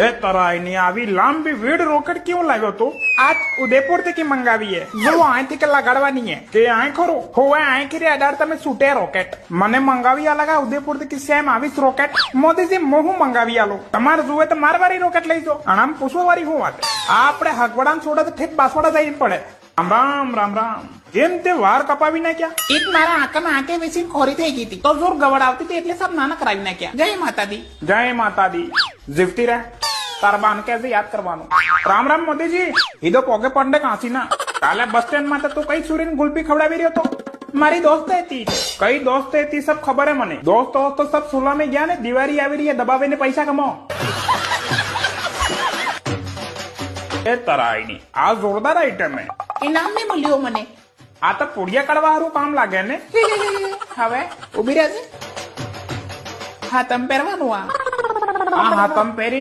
એ તરાઈની આવી લાંબી weed rocket ક્यों લાવ્યો તો? આજ ઉદયપુર થી મંગાવી હે. જો અહીંથી કે લગાડવાની હે કે આય ખરો હોવે આય કે અડાર તમે છૂટે રોકેટ મને મંગાવી આલગા ઉદયપુર થી સેમ આવીશ રોકેટ મોદીજી મોહું મંગાવી આલો તમારે જોવે તો મારવારી રોકેટ લઈ જો આમ પૂછવા વાળી હું વાત આપણે હગવડાન છોડે તો ઠેક બાસવાડા જઈને પડે. રામ રામ રામ રામ. કેમ તે વાર કપાવી નાખ્યા? એક મારા આંખમાં આંખે વેચીને ખોરી થઈ ગઈ હતી તો જોર ગવડ આવતી હતી એટલે સબ નાના કરાવી નાખ્યા. જય માતાજી. જય માતાજી. જીવતી રહે. તારા બાન કે યાદ કરવાનું. રામ રામ મોદીજી. ઈદો પોગે પડે કાંસી ના. કાલે બસ સ્ટેન્ડ માં તો કઈ સુરીને ગુલપી ખવડાવી રહ્યો તો? મારી દોસ્ત હતી. કઈ દોસ્ત હતી સબ ખબર હે મને. દોસ્ત તો સબ સુલા में ગયા ને દિવાળી આવી રહી है દબાવીને પૈસા કમાઓ. એ તરાઈની આ જોરદાર આઈટમ હે. ઇનામ ને મળ્યો મને. આ તો પુડિયા કાઢવા હારું કામ લાગે ને. હવે ઉભી રહેજે. હાથમ પહેરવાનું આ હાથમ પહેરી